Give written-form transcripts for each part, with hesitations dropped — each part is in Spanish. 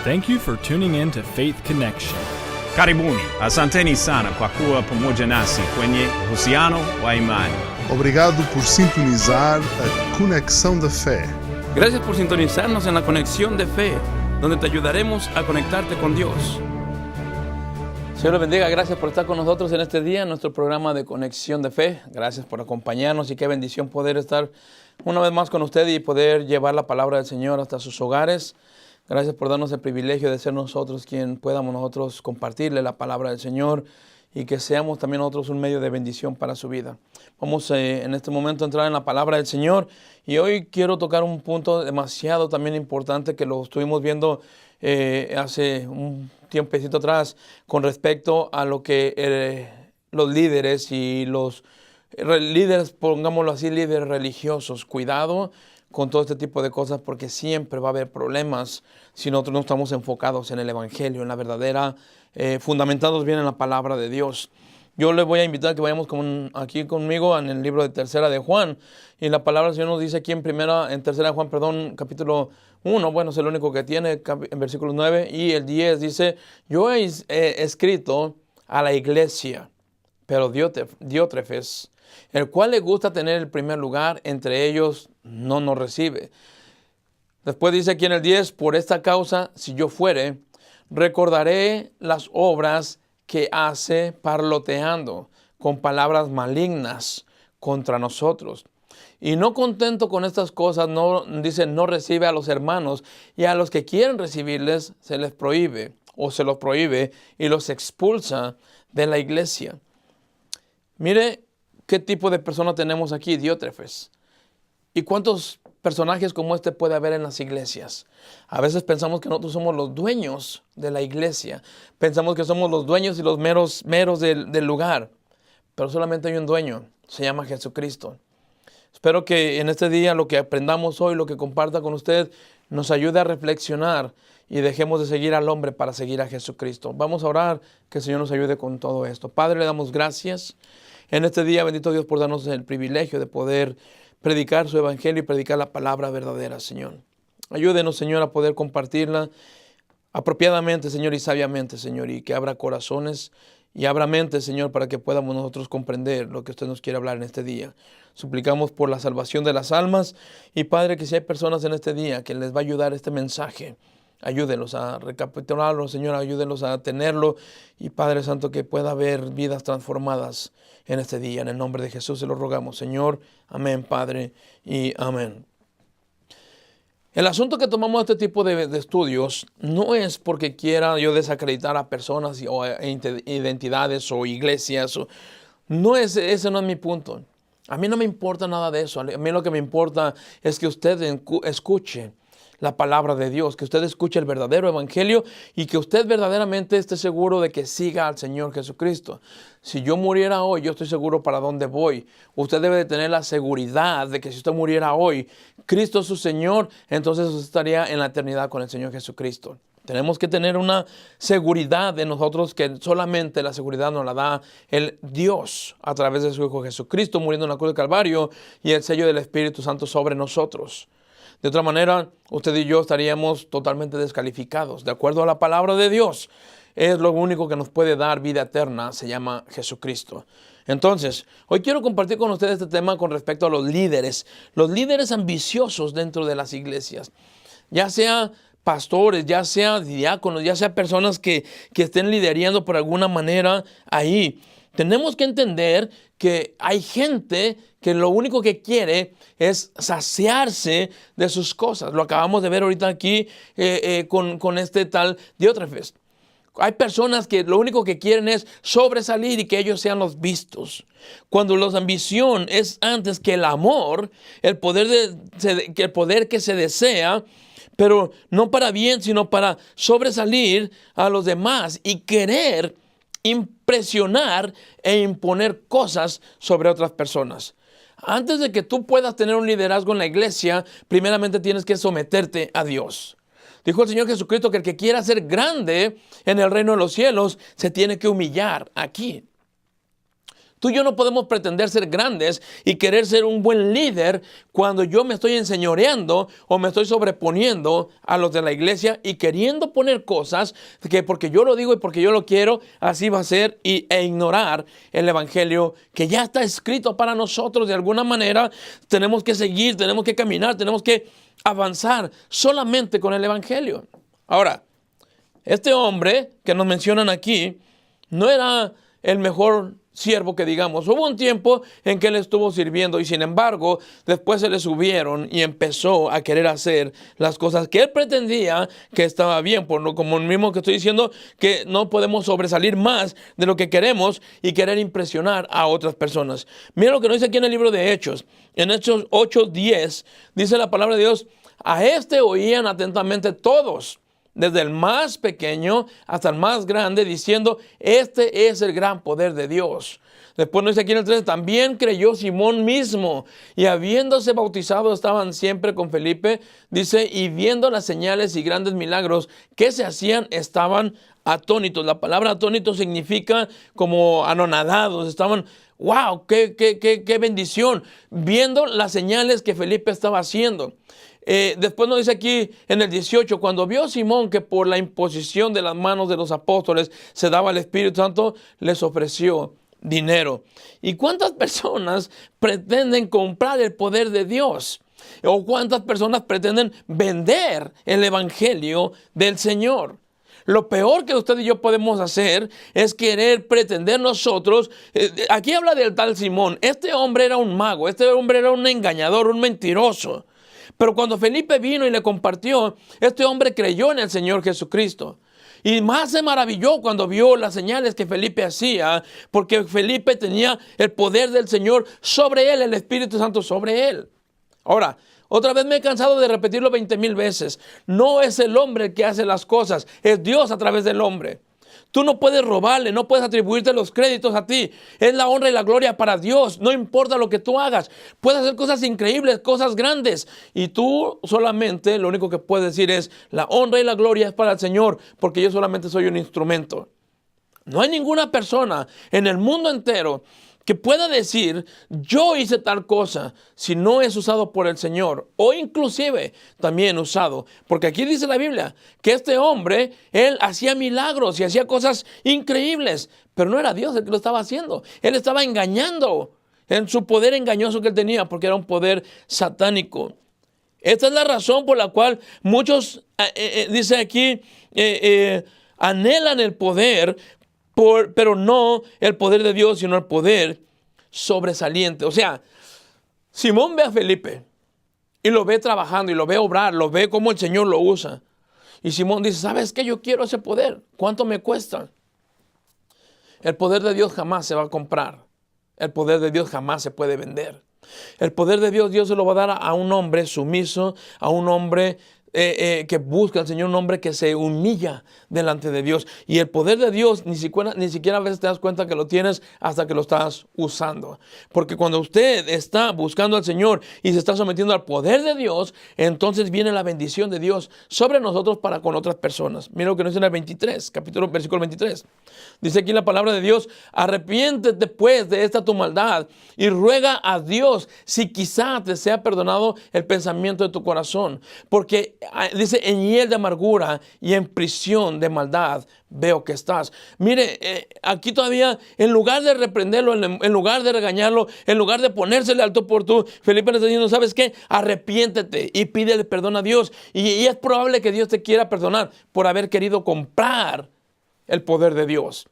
Thank you for tuning in to Faith Connection. Karibuni, asanteni sana kwa kuwa pamoja nasi kwenye uhusiano wa imani. Obrigado por sintonizar a Conexão da Fé. Gracias por sintonizarnos en la Conexión de Fe, donde te ayudaremos a conectarte con Dios. Señor le bendiga, gracias por estar con nosotros en este día, en nuestro programa de Conexión de Fe. Gracias por acompañarnos y qué bendición poder estar una vez más con usted y poder llevar la palabra del Señor hasta sus hogares. Gracias por darnos el privilegio de ser nosotros quien podamos nosotros compartirle la palabra del Señor y que seamos también nosotros un medio de bendición para su vida. Vamos en este momento a entrar en la palabra del Señor y hoy quiero tocar un punto demasiado también importante que lo estuvimos viendo hace un tiempecito atrás con respecto a lo que los líderes y los líderes, pongámoslo así, líderes religiosos. Cuidado con todo este tipo de cosas porque siempre va a haber problemas si nosotros no estamos enfocados en el Evangelio, en la verdadera, fundamentados bien en la palabra de Dios. Yo les voy a invitar a que vayamos aquí conmigo en el libro de Tercera de Juan. Y la palabra del Señor nos dice aquí en Tercera de Juan, capítulo 1, bueno, es el único que tiene, en versículos 9 y el 10 dice: yo he escrito a la iglesia, pero Diótrefes, el cual le gusta tener el primer lugar entre ellos, no nos recibe. Después dice aquí en el 10, por esta causa, si yo fuere, recordaré las obras que hace parloteando con palabras malignas contra nosotros. Y no contento con estas cosas, no recibe a los hermanos, y a los que quieren recibirles se les prohíbe y los expulsa de la iglesia. Mire qué tipo de persona tenemos aquí, Diótrefes. ¿Y cuántos personajes como este puede haber en las iglesias? A veces pensamos que nosotros somos los dueños de la iglesia. Pensamos que somos los dueños y los meros del lugar. Pero solamente hay un dueño, se llama Jesucristo. Espero que en este día lo que aprendamos hoy, lo que comparta con usted, nos ayude a reflexionar y dejemos de seguir al hombre para seguir a Jesucristo. Vamos a orar, que el Señor nos ayude con todo esto. Padre, le damos gracias en este día, bendito Dios, por darnos el privilegio de poder predicar su evangelio y predicar la palabra verdadera, Señor. Ayúdenos, Señor, a poder compartirla apropiadamente, Señor, y sabiamente, Señor, y que abra corazones y abra mentes, Señor, para que podamos nosotros comprender lo que usted nos quiere hablar en este día. Suplicamos por la salvación de las almas y, Padre, que si hay personas en este día que les va a ayudar este mensaje, ayúdenlos a recapitularlo, Señor, ayúdenlos a tenerlo y, Padre Santo, que pueda haber vidas transformadas en este día. En el nombre de Jesús se lo rogamos, Señor. Amén, Padre, y amén. El asunto que tomamos este tipo de estudios no es porque quiera yo desacreditar a personas o identidades o iglesias. Ese no es mi punto. A mí no me importa nada de eso. A mí lo que me importa es que usted escuche la palabra de Dios, que usted escuche el verdadero evangelio y que usted verdaderamente esté seguro de que siga al Señor Jesucristo. Si yo muriera hoy, yo estoy seguro para dónde voy. Usted debe de tener la seguridad de que si usted muriera hoy, Cristo es su Señor, entonces usted estaría en la eternidad con el Señor Jesucristo. Tenemos que tener una seguridad de nosotros que solamente la seguridad nos la da el Dios a través de su Hijo Jesucristo muriendo en la cruz de Calvario y el sello del Espíritu Santo sobre nosotros. De otra manera, usted y yo estaríamos totalmente descalificados. De acuerdo a la palabra de Dios, es lo único que nos puede dar vida eterna, se llama Jesucristo. Entonces, hoy quiero compartir con ustedes este tema con respecto a los líderes ambiciosos dentro de las iglesias. Ya sea pastores, ya sea diáconos, ya sea personas que estén liderando por alguna manera ahí. Tenemos que entender que hay gente que lo único que quiere es saciarse de sus cosas. Lo acabamos de ver ahorita aquí con este tal Diótrefes. Hay personas que lo único que quieren es sobresalir y que ellos sean los vistos. Cuando la ambición es antes que el amor, el poder que se desea, pero no para bien, sino para sobresalir a los demás y querer impresionar e imponer cosas sobre otras personas. Antes de que tú puedas tener un liderazgo en la iglesia, primeramente tienes que someterte a Dios. Dijo el Señor Jesucristo que el que quiera ser grande en el reino de los cielos se tiene que humillar aquí. Tú y yo no podemos pretender ser grandes y querer ser un buen líder cuando yo me estoy enseñoreando o me estoy sobreponiendo a los de la iglesia y queriendo poner cosas que porque yo lo digo y porque yo lo quiero, así va a ser, e ignorar el evangelio que ya está escrito para nosotros. De alguna manera tenemos que seguir, tenemos que caminar, tenemos que avanzar solamente con el evangelio. Ahora, este hombre que nos mencionan aquí no era el mejor siervo que digamos. Hubo un tiempo en que él estuvo sirviendo y sin embargo después se le subieron y empezó a querer hacer las cosas que él pretendía que estaba bien, como el mismo que estoy diciendo, que no podemos sobresalir más de lo que queremos y querer impresionar a otras personas. Mira lo que nos dice aquí en el libro de Hechos. En Hechos 8:10 dice la palabra de Dios: a este oían atentamente todos, desde el más pequeño hasta el más grande, diciendo, este es el gran poder de Dios. Después nos dice aquí en el 13, también creyó Simón mismo, y habiéndose bautizado estaban siempre con Felipe, dice, y viendo las señales y grandes milagros que se hacían, estaban atónitos. La palabra atónito significa como anonadados, estaban, wow, qué bendición, viendo las señales que Felipe estaba haciendo. Después nos dice aquí en el 18, cuando vio Simón que por la imposición de las manos de los apóstoles se daba el Espíritu Santo, les ofreció dinero. ¿Y cuántas personas pretenden comprar el poder de Dios? ¿O cuántas personas pretenden vender el evangelio del Señor? Lo peor que usted y yo podemos hacer es querer pretender nosotros. Aquí habla del tal Simón. Este hombre era un mago, este hombre era un engañador, un mentiroso. Pero cuando Felipe vino y le compartió, este hombre creyó en el Señor Jesucristo. Y más se maravilló cuando vio las señales que Felipe hacía, porque Felipe tenía el poder del Señor sobre él, el Espíritu Santo sobre él. Ahora, otra vez me he cansado de repetirlo 20,000 veces. No es el hombre el que hace las cosas, es Dios a través del hombre. Tú no puedes robarle, no puedes atribuirte los créditos a ti. Es la honra y la gloria para Dios. No importa lo que tú hagas. Puedes hacer cosas increíbles, cosas grandes. Y tú solamente lo único que puedes decir es, la honra y la gloria es para el Señor, porque yo solamente soy un instrumento. No hay ninguna persona en el mundo entero que pueda decir, yo hice tal cosa, si no es usado por el Señor, o inclusive también usado, porque aquí dice la Biblia, que este hombre, él hacía milagros y hacía cosas increíbles, pero no era Dios el que lo estaba haciendo, él estaba engañando en su poder engañoso que él tenía, porque era un poder satánico. Esta es la razón por la cual muchos, dice aquí, anhelan el poder, pero no el poder de Dios, sino el poder sobresaliente. O sea, Simón ve a Felipe y lo ve trabajando y lo ve obrar, lo ve cómo el Señor lo usa. Y Simón dice, ¿sabes qué? Yo quiero ese poder. ¿Cuánto me cuesta? El poder de Dios jamás se va a comprar. El poder de Dios jamás se puede vender. El poder de Dios, Dios se lo va a dar a un hombre sumiso, a un hombre que busca al Señor, un hombre que se humilla delante de Dios. Y el poder de Dios ni siquiera a veces te das cuenta que lo tienes hasta que lo estás usando. Porque cuando usted está buscando al Señor y se está sometiendo al poder de Dios, entonces viene la bendición de Dios sobre nosotros para con otras personas. Mira lo que nos dice en el 23, versículo 23. Dice aquí la palabra de Dios, arrepiéntete pues de esta tu maldad y ruega a Dios si quizá te sea perdonado el pensamiento de tu corazón. Porque dice, en hiel de amargura y en prisión de maldad veo que estás. Mire, aquí todavía, en lugar de reprenderlo, en lugar de regañarlo, en lugar de ponérsele alto por tú, Felipe le está diciendo, ¿sabes qué? Arrepiéntete y pídele perdón a Dios. Y es probable que Dios te quiera perdonar por haber querido comprar el poder de Dios.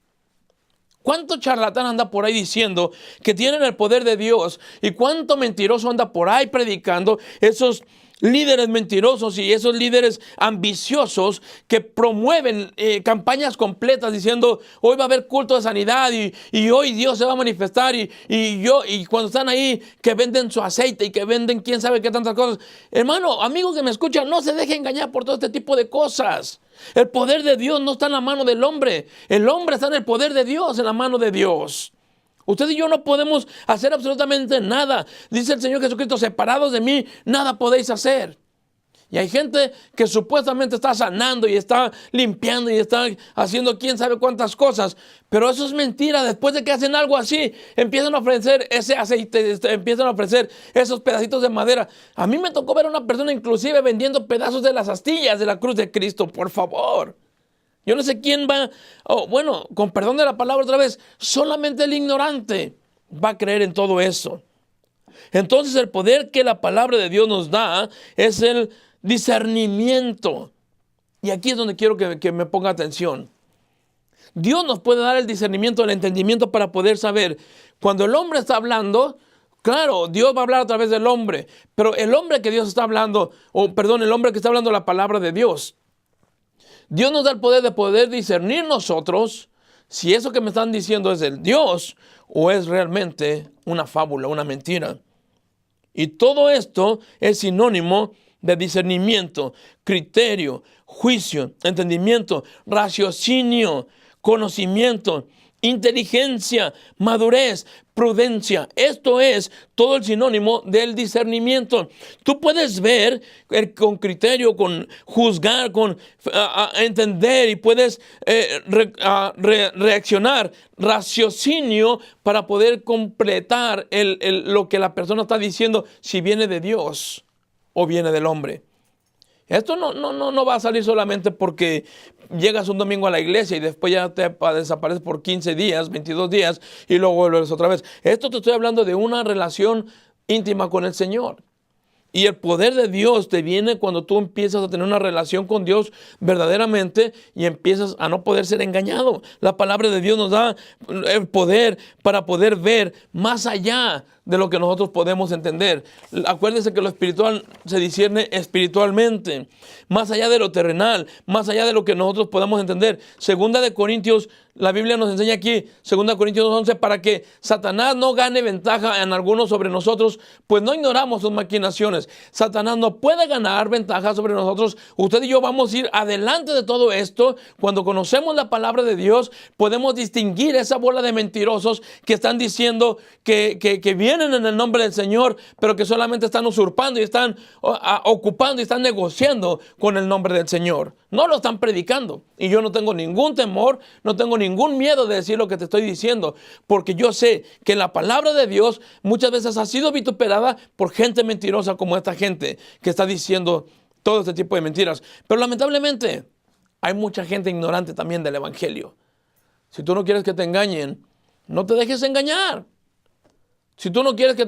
¿Cuánto charlatán anda por ahí diciendo que tienen el poder de Dios? ¿Y cuánto mentiroso anda por ahí predicando? Esos líderes mentirosos y esos líderes ambiciosos que promueven campañas completas diciendo, hoy va a haber culto de sanidad y hoy Dios se va a manifestar y cuando están ahí que venden su aceite y que venden quién sabe qué tantas cosas. Hermano, amigo que me escucha, no se deje engañar por todo este tipo de cosas. El poder de Dios no está en la mano del hombre. El hombre está en el poder de Dios, en la mano de Dios. Usted y yo no podemos hacer absolutamente nada. Dice el Señor Jesucristo, separados de mí, nada podéis hacer. Y hay gente que supuestamente está sanando y está limpiando y está haciendo quién sabe cuántas cosas. Pero eso es mentira. Después de que hacen algo así, empiezan a ofrecer ese aceite, empiezan a ofrecer esos pedacitos de madera. A mí me tocó ver a una persona inclusive vendiendo pedazos de las astillas de la cruz de Cristo. Por favor. Yo no sé quién va, con perdón de la palabra otra vez, solamente el ignorante va a creer en todo eso. Entonces el poder que la palabra de Dios nos da es el discernimiento. Y aquí es donde quiero que me ponga atención. Dios nos puede dar el discernimiento, el entendimiento para poder saber. Cuando el hombre está hablando, claro, Dios va a hablar a través del hombre. Pero el hombre que Dios está hablando, el hombre que está hablando la palabra de Dios. Dios nos da el poder de poder discernir nosotros si eso que me están diciendo es el Dios o es realmente una fábula, una mentira. Y todo esto es sinónimo de discernimiento, criterio, juicio, entendimiento, raciocinio, conocimiento, inteligencia, madurez, prudencia. Esto es todo el sinónimo del discernimiento. Tú puedes ver con criterio, con juzgar, con entender y puedes reaccionar, raciocinio para poder completar lo que la persona está diciendo, si viene de Dios o viene del hombre. Esto no va a salir solamente porque llegas un domingo a la iglesia y después ya te desapareces por 15 días, 22 días y luego vuelves otra vez. Esto te estoy hablando de una relación íntima con el Señor. Y el poder de Dios te viene cuando tú empiezas a tener una relación con Dios verdaderamente y empiezas a no poder ser engañado. La palabra de Dios nos da el poder para poder ver más allá de lo que nosotros podemos entender. Acuérdense que lo espiritual se discierne espiritualmente, más allá de lo terrenal, más allá de lo que nosotros podamos entender. Segunda de Corintios, la Biblia nos enseña aquí, 2 Corintios 11, para que Satanás no gane ventaja en algunos sobre nosotros, pues no ignoramos sus maquinaciones. Satanás no puede ganar ventaja sobre nosotros. Usted y yo vamos a ir adelante de todo esto. Cuando conocemos la palabra de Dios, podemos distinguir esa bola de mentirosos que están diciendo que vienen en el nombre del Señor, pero que solamente están usurpando y están ocupando y están negociando con el nombre del Señor. No lo están predicando. Y yo no tengo ningún temor, no tengo ningún miedo de decir lo que te estoy diciendo, porque yo sé que la palabra de Dios muchas veces ha sido vituperada por gente mentirosa como esta gente que está diciendo todo este tipo de mentiras. Pero lamentablemente hay mucha gente ignorante también del evangelio. Si tú no quieres que te engañen, no te dejes engañar. Si tú no quieres que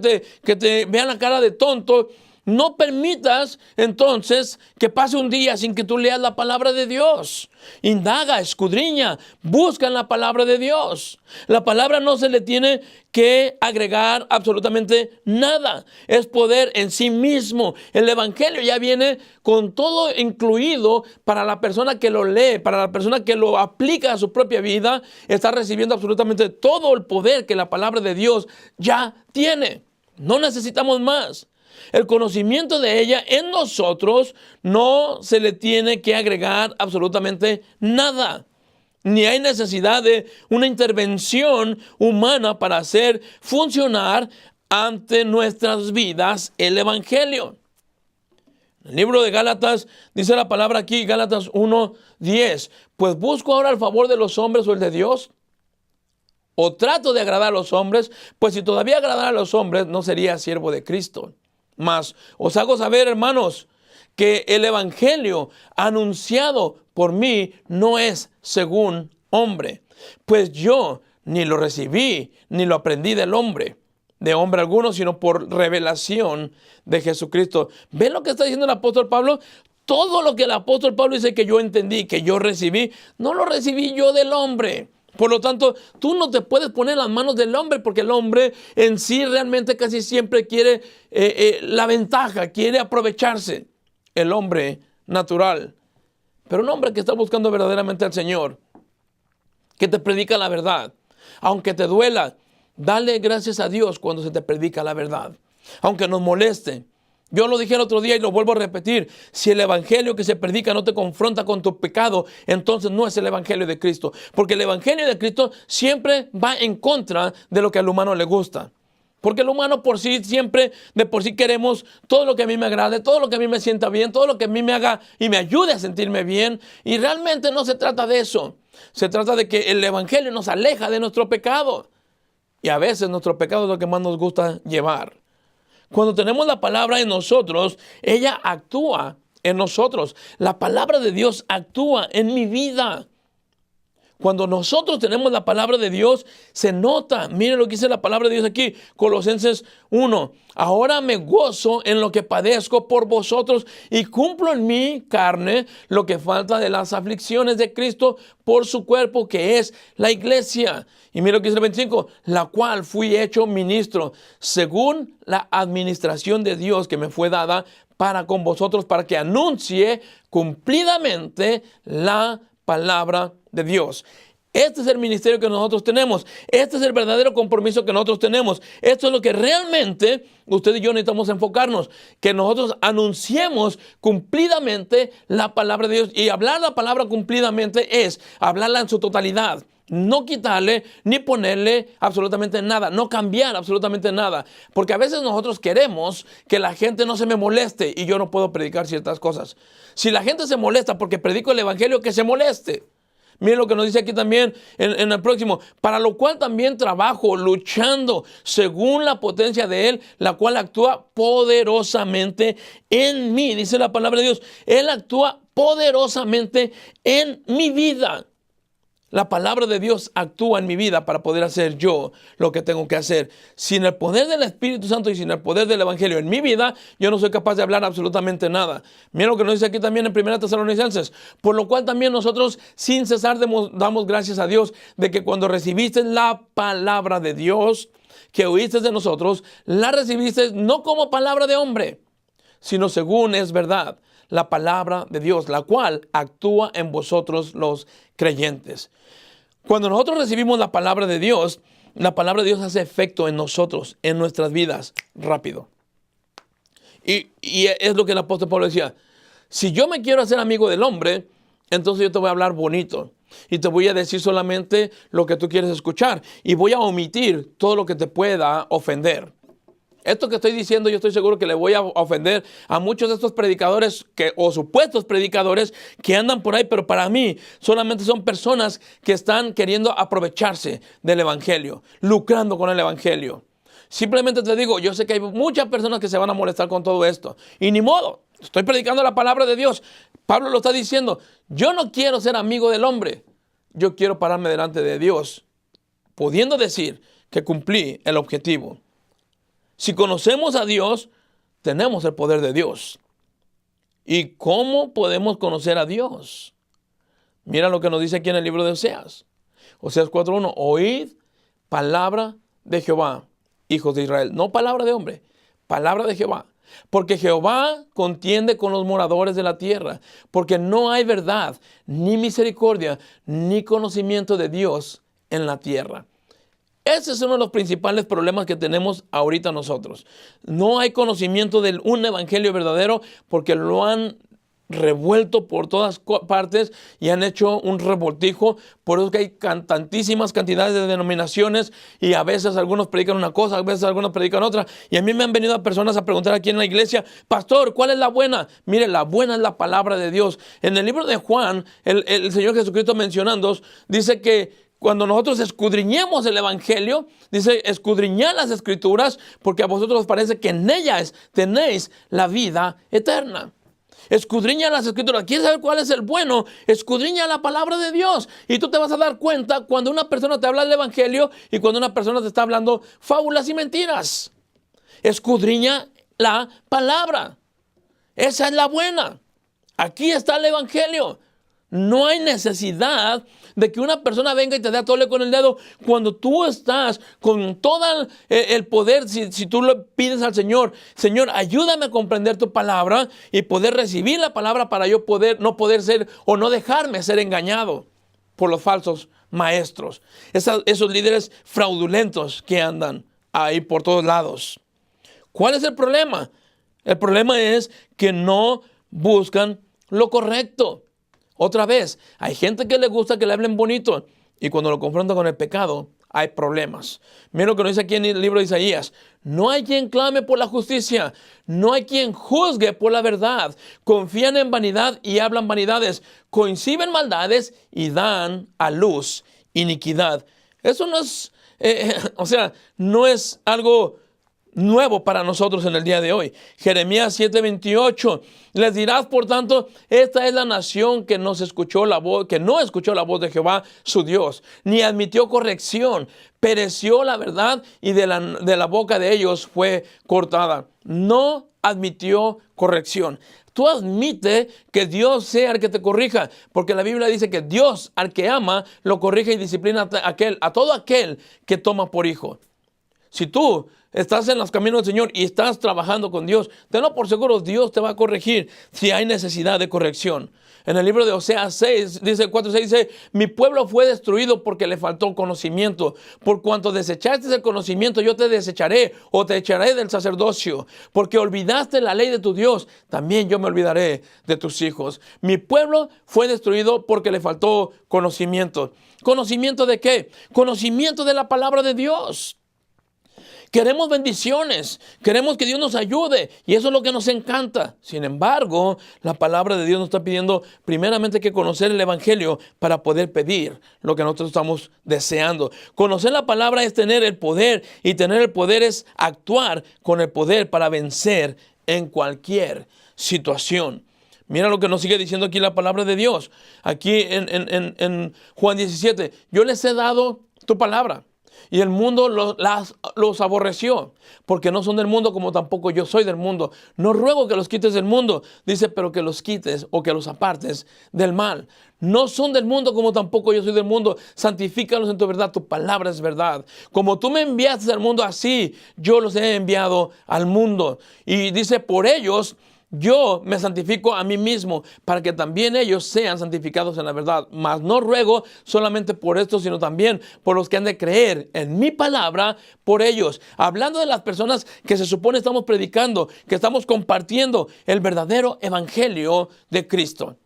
te vean la cara de tonto, no permitas entonces que pase un día sin que tú leas la palabra de Dios. Indaga, escudriña, busca en la palabra de Dios. La palabra no se le tiene que agregar absolutamente nada. Es poder en sí mismo. El evangelio ya viene con todo incluido para la persona que lo lee, para la persona que lo aplica a su propia vida. Está recibiendo absolutamente todo el poder que la palabra de Dios ya tiene. No necesitamos más. El conocimiento de ella en nosotros no se le tiene que agregar absolutamente nada. Ni hay necesidad de una intervención humana para hacer funcionar ante nuestras vidas el evangelio. En el libro de Gálatas dice la palabra aquí, Gálatas 1:10. Pues busco ahora el favor de los hombres o el de Dios. O trato de agradar a los hombres, pues si todavía agradara a los hombres no sería siervo de Cristo. Mas os hago saber, hermanos, que el evangelio anunciado por mí no es según hombre, pues yo ni lo recibí ni lo aprendí de hombre alguno, sino por revelación de Jesucristo. ¿Ven lo que está diciendo el apóstol Pablo? Todo lo que el apóstol Pablo dice que yo entendí, que yo recibí, no lo recibí yo del hombre. Por lo tanto, tú no te puedes poner en las manos del hombre, porque el hombre en sí realmente casi siempre quiere la ventaja, quiere aprovecharse. El hombre natural. Pero un hombre que está buscando verdaderamente al Señor, que te predica la verdad, aunque te duela, dale gracias a Dios cuando se te predica la verdad, aunque nos moleste. Yo lo dije el otro día y lo vuelvo a repetir. Si el evangelio que se predica no te confronta con tu pecado, entonces no es el evangelio de Cristo. Porque el evangelio de Cristo siempre va en contra de lo que al humano le gusta. Porque el humano por sí siempre, de por sí queremos todo lo que a mí me agrade, todo lo que a mí me sienta bien, todo lo que a mí me haga y me ayude a sentirme bien. Y realmente no se trata de eso. Se trata de que el evangelio nos aleja de nuestro pecado. Y a veces nuestro pecado es lo que más nos gusta llevar. Cuando tenemos la palabra en nosotros, ella actúa en nosotros. La palabra de Dios actúa en mi vida. Cuando nosotros tenemos la palabra de Dios, se nota. Miren lo que dice la palabra de Dios aquí, Colosenses 1. Ahora me gozo en lo que padezco por vosotros y cumplo en mi carne lo que falta de las aflicciones de Cristo por su cuerpo, que es la iglesia. Y mira lo que dice el 25, la cual fui hecho ministro según la administración de Dios que me fue dada para con vosotros, para que anuncie cumplidamente la palabra de Dios. Este es el ministerio que nosotros tenemos. Este es el verdadero compromiso que nosotros tenemos. Esto es lo que realmente usted y yo necesitamos enfocarnos. Que nosotros anunciemos cumplidamente la palabra de Dios. Y hablar la palabra cumplidamente es hablarla en su totalidad. No quitarle ni ponerle absolutamente nada. No cambiar absolutamente nada. Porque a veces nosotros queremos que la gente no se me moleste y yo no puedo predicar ciertas cosas. Si la gente se molesta porque predico el evangelio, que se moleste. Miren lo que nos dice aquí también en el próximo. Para lo cual también trabajo luchando según la potencia de Él, la cual actúa poderosamente en mí. Dice la palabra de Dios. Él actúa poderosamente en mi vida. La palabra de Dios actúa en mi vida para poder hacer yo lo que tengo que hacer. Sin el poder del Espíritu Santo y sin el poder del Evangelio en mi vida, yo no soy capaz de hablar absolutamente nada. Mira lo que nos dice aquí también en 1 Tesalonicenses. Por lo cual también nosotros sin cesar damos gracias a Dios de que cuando recibiste la palabra de Dios que oíste de nosotros, la recibiste no como palabra de hombre, sino según es verdad, la palabra de Dios, la cual actúa en vosotros los creyentes. Cuando nosotros recibimos la palabra de Dios hace efecto en nosotros, en nuestras vidas, rápido. Y es lo que el apóstol Pablo decía. Si yo me quiero hacer amigo del hombre, entonces yo te voy a hablar bonito. Y te voy a decir solamente lo que tú quieres escuchar. Y voy a omitir todo lo que te pueda ofender. Esto que estoy diciendo, yo estoy seguro que le voy a ofender a muchos de estos predicadores o supuestos predicadores que andan por ahí, pero para mí solamente son personas que están queriendo aprovecharse del evangelio, lucrando con el evangelio. Simplemente te digo, yo sé que hay muchas personas que se van a molestar con todo esto. Y ni modo, estoy predicando la palabra de Dios. Pablo lo está diciendo, yo no quiero ser amigo del hombre. Yo quiero pararme delante de Dios, pudiendo decir que cumplí el objetivo. Si conocemos a Dios, tenemos el poder de Dios. ¿Y cómo podemos conocer a Dios? Mira lo que nos dice aquí en el libro de Oseas. Oseas 4:1. Oíd palabra de Jehová, hijos de Israel. No palabra de hombre, palabra de Jehová. Porque Jehová contiende con los moradores de la tierra. Porque no hay verdad, ni misericordia, ni conocimiento de Dios en la tierra. Ese es uno de los principales problemas que tenemos ahorita nosotros. No hay conocimiento de un evangelio verdadero porque lo han revuelto por todas partes y han hecho un revoltijo. Por eso que hay tantísimas cantidades de denominaciones y a veces algunos predican una cosa, a veces algunos predican otra. Y a mí me han venido personas a preguntar aquí en la iglesia, pastor, ¿cuál es la buena? Mire, la buena es la palabra de Dios. En el libro de Juan, el Señor Jesucristo mencionando, dice que cuando nosotros escudriñemos el evangelio, dice, escudriñad las escrituras, porque a vosotros os parece que en ellas tenéis la vida eterna. Escudriña las escrituras. ¿Quieres saber cuál es el bueno? Escudriña la palabra de Dios. Y tú te vas a dar cuenta cuando una persona te habla del evangelio y cuando una persona te está hablando fábulas y mentiras. Escudriña la palabra. Esa es la buena. Aquí está el evangelio. No hay necesidad de que una persona venga y te dé a tole con el dedo cuando tú estás con todo el poder. Si tú le pides al Señor, Señor, ayúdame a comprender tu palabra y poder recibir la palabra para yo no poder ser o no dejarme ser engañado por los falsos maestros. Esos líderes fraudulentos que andan ahí por todos lados. ¿Cuál es el problema? El problema es que no buscan lo correcto. Otra vez, hay gente que le gusta que le hablen bonito y cuando lo confrontan con el pecado, hay problemas. Mira lo que nos dice aquí en el libro de Isaías. No hay quien clame por la justicia, no hay quien juzgue por la verdad. Confían en vanidad y hablan vanidades, coinciden maldades y dan a luz iniquidad. Eso no es, no es algo nuevo para nosotros en el día de hoy. Jeremías 7:28, les dirás, por tanto, esta es la nación que no escuchó la voz de Jehová su Dios, ni admitió corrección, pereció la verdad y de la boca de ellos fue cortada. No admitió corrección. Tú admite que Dios sea el que te corrija, porque la Biblia dice que Dios al que ama lo corrige y disciplina a todo aquel que toma por hijo. Si tú estás en los caminos del Señor y estás trabajando con Dios, tenlo por seguro, Dios te va a corregir si hay necesidad de corrección. En el libro de Oseas 6, dice 4:6, dice, mi pueblo fue destruido porque le faltó conocimiento. Por cuanto desechaste el conocimiento, yo te desecharé o te echaré del sacerdocio. Porque olvidaste la ley de tu Dios, también yo me olvidaré de tus hijos. Mi pueblo fue destruido porque le faltó conocimiento. ¿Conocimiento de qué? Conocimiento de la palabra de Dios. Queremos bendiciones, queremos que Dios nos ayude y eso es lo que nos encanta. Sin embargo, la palabra de Dios nos está pidiendo primeramente que conocer el Evangelio para poder pedir lo que nosotros estamos deseando. Conocer la palabra es tener el poder y tener el poder es actuar con el poder para vencer en cualquier situación. Mira lo que nos sigue diciendo aquí la palabra de Dios. Aquí en Juan 17, yo les he dado tu palabra. Y el mundo los aborreció, porque no son del mundo como tampoco yo soy del mundo. No ruego que los quites del mundo, dice, pero que los quites o que los apartes del mal. No son del mundo como tampoco yo soy del mundo. Santifícalos en tu verdad, tu palabra es verdad. Como tú me enviaste al mundo, así yo los he enviado al mundo. Y dice, por ellos yo me santifico a mí mismo, para que también ellos sean santificados en la verdad. Mas no ruego solamente por esto, sino también por los que han de creer en mi palabra, por ellos. Hablando de las personas que se supone estamos predicando, que estamos compartiendo el verdadero evangelio de Cristo.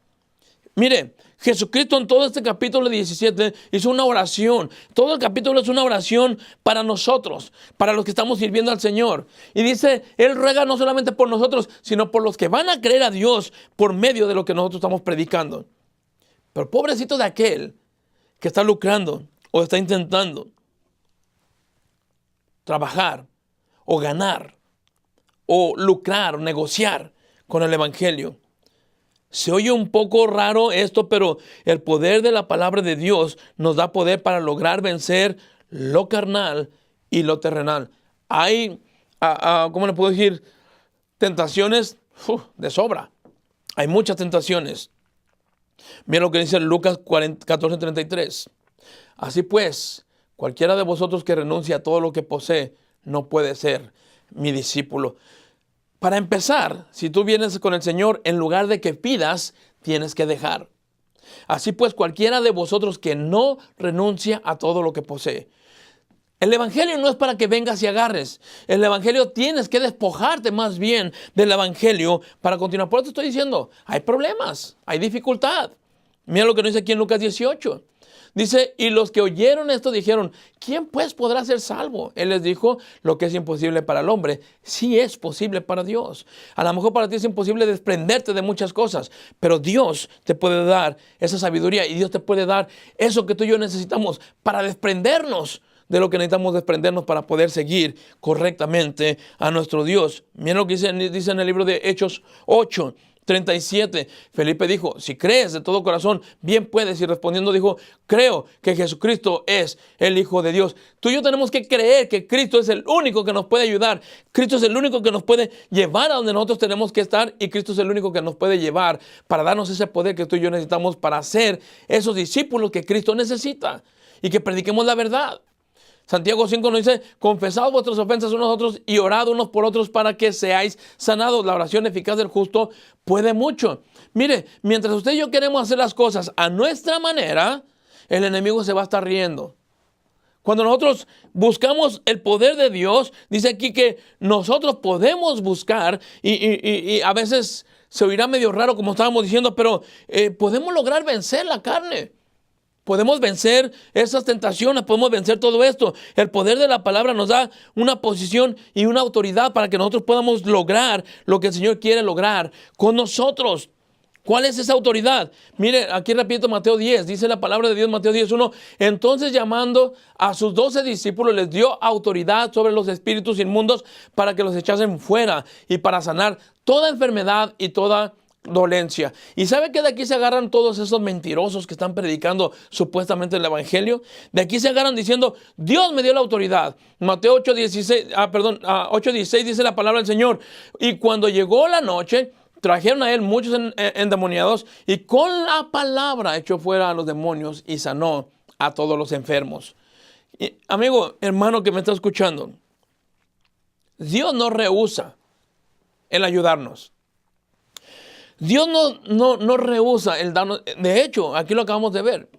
Mire, Jesucristo en todo este capítulo 17 hizo una oración. Todo el capítulo es una oración para nosotros, para los que estamos sirviendo al Señor. Y dice, Él ruega no solamente por nosotros, sino por los que van a creer a Dios por medio de lo que nosotros estamos predicando. Pero pobrecito de aquel que está lucrando o está intentando trabajar o ganar o lucrar o negociar con el Evangelio. Se oye un poco raro esto, pero el poder de la palabra de Dios nos da poder para lograr vencer lo carnal y lo terrenal. Hay, ¿cómo le puedo decir? Tentaciones de sobra. Hay muchas tentaciones. Mira lo que dice Lucas 14:33. Así pues, cualquiera de vosotros que renuncie a todo lo que posee, no puede ser mi discípulo. Para empezar, si tú vienes con el Señor, en lugar de que pidas, tienes que dejar. Así pues, cualquiera de vosotros que no renuncia a todo lo que posee. El Evangelio no es para que vengas y agarres. El Evangelio tienes que despojarte más bien del Evangelio para continuar. Por eso estoy diciendo, hay problemas, hay dificultad. Mira lo que nos dice aquí en Lucas 18. Dice, y los que oyeron esto dijeron, ¿quién pues podrá ser salvo? Él les dijo, lo que es imposible para el hombre, sí es posible para Dios. A lo mejor para ti es imposible desprenderte de muchas cosas, pero Dios te puede dar esa sabiduría y Dios te puede dar eso que tú y yo necesitamos para desprendernos de lo que necesitamos desprendernos para poder seguir correctamente a nuestro Dios. Mira lo que dice en el libro de Hechos 8:37, Felipe dijo, si crees de todo corazón, bien puedes. Y respondiendo dijo, creo que Jesucristo es el Hijo de Dios. Tú y yo tenemos que creer que Cristo es el único que nos puede ayudar. Cristo es el único que nos puede llevar a donde nosotros tenemos que estar. Y Cristo es el único que nos puede llevar para darnos ese poder que tú y yo necesitamos para ser esos discípulos que Cristo necesita. Y que prediquemos la verdad. Santiago 5 nos dice, confesad vuestras ofensas unos a otros y orad unos por otros para que seáis sanados. La oración eficaz del justo puede mucho. Mire, mientras usted y yo queremos hacer las cosas a nuestra manera, el enemigo se va a estar riendo. Cuando nosotros buscamos el poder de Dios, dice aquí que nosotros podemos buscar y a veces se oirá medio raro como estábamos diciendo, pero podemos lograr vencer la carne. Podemos vencer esas tentaciones, podemos vencer todo esto. El poder de la palabra nos da una posición y una autoridad para que nosotros podamos lograr lo que el Señor quiere lograr con nosotros. ¿Cuál es esa autoridad? Mire, aquí repito Mateo 10, dice la palabra de Dios, Mateo 10:1. Entonces, llamando a sus 12 discípulos, les dio autoridad sobre los espíritus inmundos para que los echasen fuera y para sanar toda enfermedad y toda dolencia. ¿Y sabe que de aquí se agarran todos esos mentirosos que están predicando supuestamente el evangelio? De aquí se agarran diciendo, Dios me dio la autoridad. Mateo 8:16 dice la palabra del Señor. Y cuando llegó la noche, trajeron a él muchos endemoniados y con la palabra echó fuera a los demonios y sanó a todos los enfermos. Y, amigo, hermano que me está escuchando, Dios no rehúsa el ayudarnos. Dios no rehúsa el darnos. De hecho, aquí lo acabamos de ver.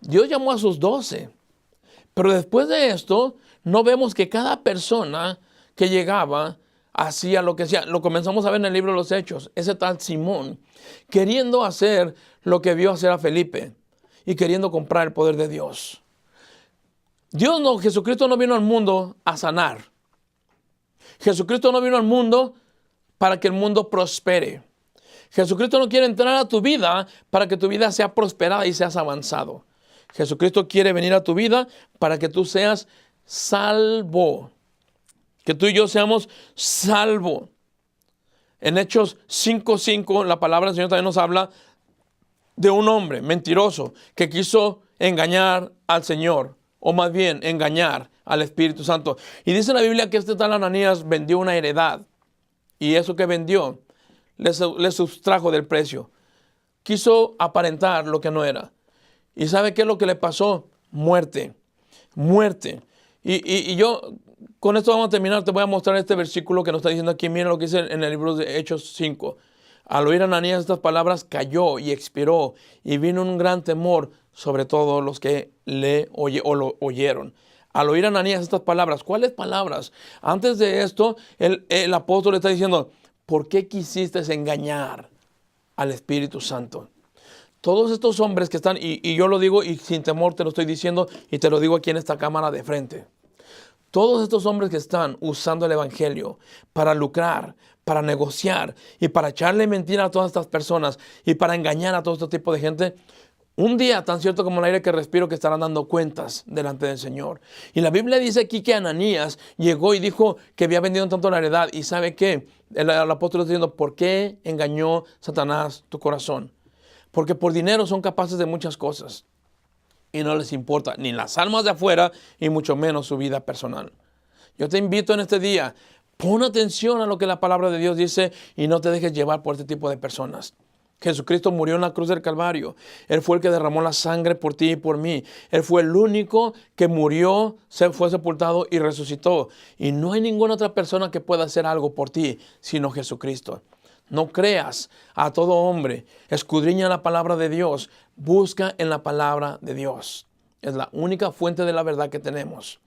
Dios llamó a sus 12. Pero después de esto, no vemos que cada persona que llegaba hacía lo que hacía. Lo comenzamos a ver en el libro de los Hechos. Ese tal Simón, queriendo hacer lo que vio hacer a Felipe y queriendo comprar el poder de Dios. Jesucristo no vino al mundo a sanar. Jesucristo no vino al mundo para que el mundo prospere. Jesucristo no quiere entrar a tu vida para que tu vida sea prosperada y seas avanzado. Jesucristo quiere venir a tu vida para que tú seas salvo. Que tú y yo seamos salvos. En Hechos 5:5, la palabra del Señor también nos habla de un hombre mentiroso que quiso engañar al Señor, o más bien engañar al Espíritu Santo. Y dice la Biblia que este tal Ananías vendió una heredad. Y eso que vendió le sustrajo del precio. Quiso aparentar lo que no era. ¿Y sabe qué es lo que le pasó? Muerte. Y yo, con esto vamos a terminar. Te voy a mostrar este versículo que nos está diciendo aquí. Mira lo que dice en el libro de Hechos 5. Al oír Ananías estas palabras, cayó y expiró. Y vino un gran temor sobre todos los que lo oyeron. Al oír Ananías estas palabras. ¿Cuáles palabras? Antes de esto, el apóstol le está diciendo, ¿por qué quisiste engañar al Espíritu Santo? Todos estos hombres que están, y yo lo digo y sin temor te lo estoy diciendo y te lo digo aquí en esta cámara de frente. Todos estos hombres que están usando el evangelio para lucrar, para negociar y para echarle mentira a todas estas personas y para engañar a todo este tipo de gente, un día tan cierto como el aire que respiro que estarán dando cuentas delante del Señor. Y la Biblia dice aquí que Ananías llegó y dijo que había vendido tanto la heredad. ¿Y sabe qué? El apóstol está diciendo, ¿por qué engañó Satanás tu corazón? Porque por dinero son capaces de muchas cosas. Y no les importa ni las almas de afuera y mucho menos su vida personal. Yo te invito en este día, pon atención a lo que la palabra de Dios dice y no te dejes llevar por este tipo de personas. Jesucristo murió en la cruz del Calvario. Él fue el que derramó la sangre por ti y por mí. Él fue el único que murió, fue sepultado y resucitó. Y no hay ninguna otra persona que pueda hacer algo por ti, sino Jesucristo. No creas a todo hombre. Escudriña la palabra de Dios. Busca en la palabra de Dios. Es la única fuente de la verdad que tenemos.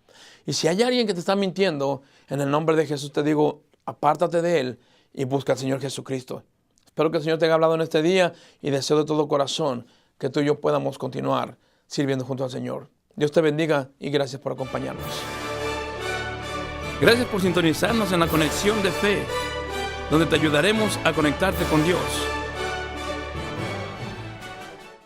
Y si hay alguien que te está mintiendo, en el nombre de Jesús te digo, apártate de él y busca al Señor Jesucristo. Espero que el Señor te haya hablado en este día y deseo de todo corazón que tú y yo podamos continuar sirviendo junto al Señor. Dios te bendiga y gracias por acompañarnos. Gracias por sintonizarnos en la Conexión de Fe, donde te ayudaremos a conectarte con Dios.